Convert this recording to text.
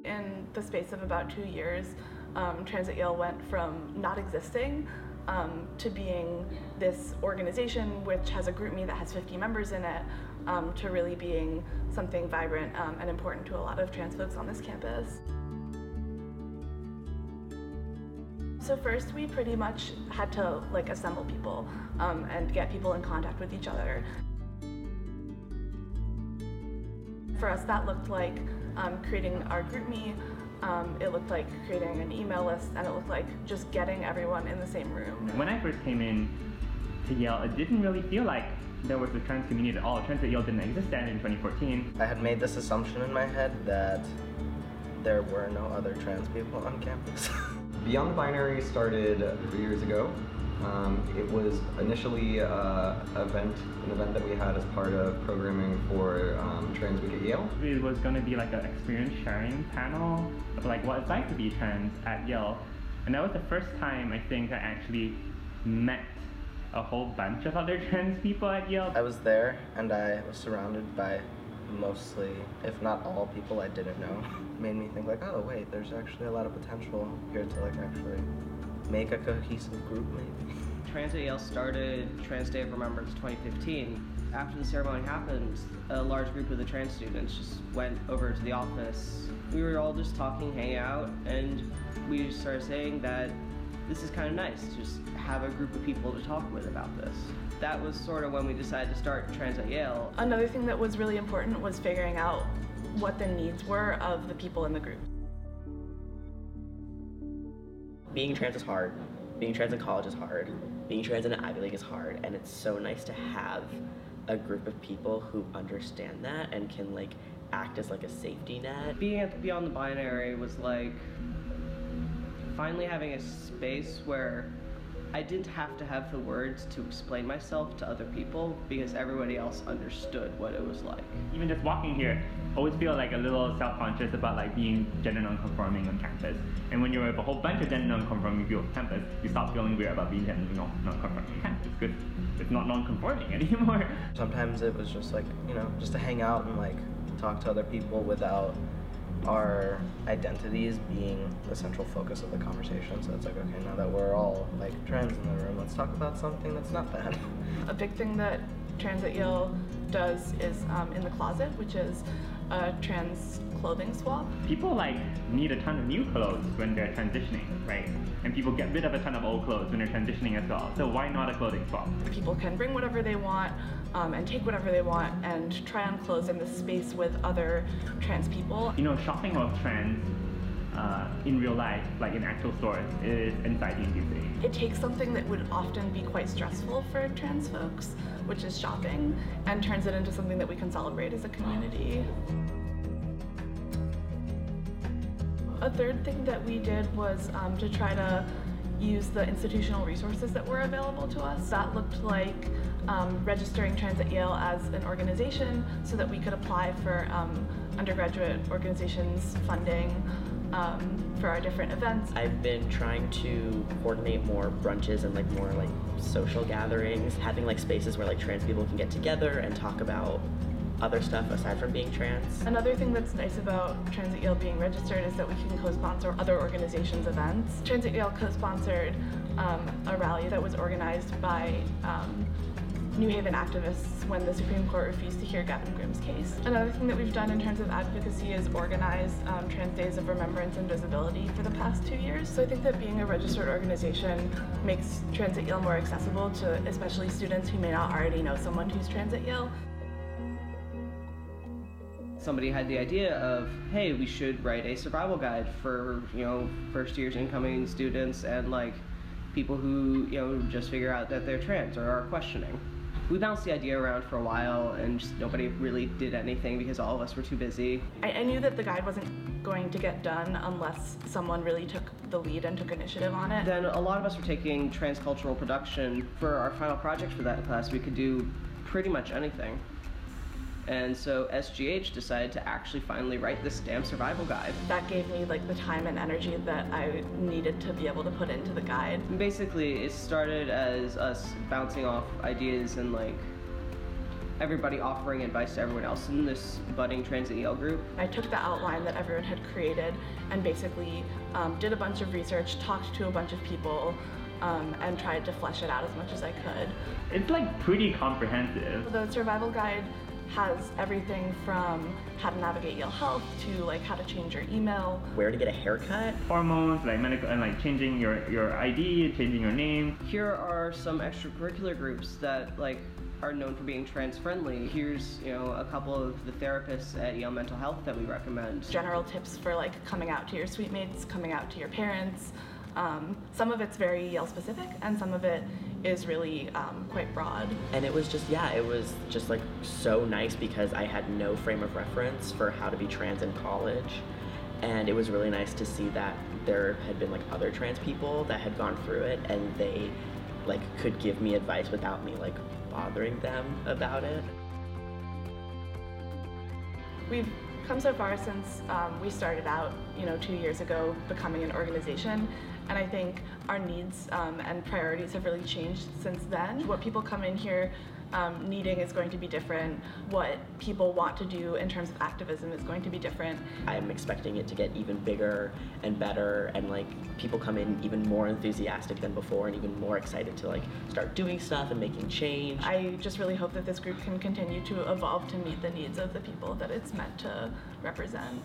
In the space of about 2 years, Trans Yale went from not existing to being this organization which has a GroupMe that has 50 members in it, to really being something vibrant and important to a lot of trans folks on this campus. So first we pretty much had to assemble people and get people in contact with each other. For us that looked like creating our GroupMe, it looked like creating an email list, and it looked like just getting everyone in the same room. When I first came in to Yale, it didn't really feel like there was a trans community at all. Trans at Yale didn't exist then in 2014. I had made this assumption in my head that there were no other trans people on campus. Beyond the Binary started 3 years ago. It was initially an event that we had as part of programming for Trans Week at Yale. It was going to be like an experience sharing panel of what it's like to be trans at Yale. And that was the first time I think I actually met a whole bunch of other trans people at Yale. I was there and I was surrounded by mostly, if not all, people I didn't know. Made me think oh wait, there's actually a lot of potential here to actually make a cohesive group maybe. Trans Yale started Trans Day of Remembrance 2015. After the ceremony happened, a large group of the trans students just went over to the office. We were all just talking, hanging out, and we just started saying that this is kind of nice to just have a group of people to talk with about this. That was sort of when we decided to start Trans at Yale. Another thing that was really important was figuring out what the needs were of the people in the group. Being trans is hard. Being trans in college is hard. Being trans in an Ivy League is hard, and it's so nice to have a group of people who understand that and can act as a safety net. Being at Beyond the Binary was finally having a space where I didn't have to have the words to explain myself to other people because everybody else understood what it was like. Even just walking here, I always feel a little self-conscious about being gender non-conforming on campus. And when you're with a whole bunch of gender non-conforming people on campus, you stop feeling weird about being gender non-conforming on campus because it's not non-conforming anymore. Sometimes it was just just to hang out and talk to other people without our identities being the central focus of the conversation. So it's okay, now that we're all trans in the room, let's talk about something that's not that. A big thing that Trans at Yale does is In the Closet, which is a trans clothing swap. People need a ton of new clothes when they're transitioning, right? And people get rid of a ton of old clothes when they're transitioning as well. So why not a clothing swap? People can bring whatever they want and take whatever they want and try on clothes in this space with other trans people. Shopping of trans in real life, in actual stores, is anxiety-inducing. It takes something that would often be quite stressful for trans folks, which is shopping, and turns it into something that we can celebrate as a community. A third thing that we did was to try to use the institutional resources that were available to us. That looked like registering Trans at Yale as an organization so that we could apply for undergraduate organizations funding for our different events. I've been trying to coordinate more brunches and more social gatherings, having spaces where trans people can get together and talk about other stuff aside from being trans. Another thing that's nice about Trans at Yale being registered is that we can co-sponsor other organizations' events. Trans at Yale co-sponsored a rally that was organized by New Haven activists when the Supreme Court refused to hear Gavin Grimm's case. Another thing that we've done in terms of advocacy is organize Trans Days of Remembrance and Visibility for the past 2 years. So I think that being a registered organization makes Trans at Yale more accessible to especially students who may not already know someone who's trans at Yale. Somebody had the idea of, hey, we should write a survival guide for, first year's incoming students and people who, just figure out that they're trans or are questioning. We bounced the idea around for a while and just nobody really did anything because all of us were too busy. I knew that the guide wasn't going to get done unless someone really took the lead and took initiative on it. Then a lot of us were taking transcultural production. For our final project for that class, we could do pretty much anything. And so SGH decided to actually finally write this damn survival guide. That gave me the time and energy that I needed to be able to put into the guide. And basically, it started as us bouncing off ideas and everybody offering advice to everyone else in this budding Trans at Yale group. I took the outline that everyone had created and basically did a bunch of research, talked to a bunch of people, and tried to flesh it out as much as I could. It's like pretty comprehensive. The survival guide has everything from how to navigate Yale Health to like how to change your email, Where to get a haircut. Hormones, like medical, and like changing your ID, changing your name. Here are some extracurricular groups that like are known for being trans friendly. Here's, you know, a couple of the therapists at Yale Mental Health that we recommend. General tips for like coming out to your suite mates, coming out to your parents. Some of it's very Yale specific and some of it is really quite broad. And it was just, yeah, it was just like so nice because I had no frame of reference for how to be trans in college. And it was really nice to see that there had been like other trans people that had gone through it and they like could give me advice without me like bothering them about it. We've come so far since we started out, 2 years ago, becoming an organization, and I think our needs and priorities have really changed since then. What people come in here needing is going to be different. What people want to do in terms of activism is going to be different. I'm expecting it to get even bigger and better, and like people come in even more enthusiastic than before and even more excited to like start doing stuff and making change. I just really hope that this group can continue to evolve to meet the needs of the people that it's meant to represent.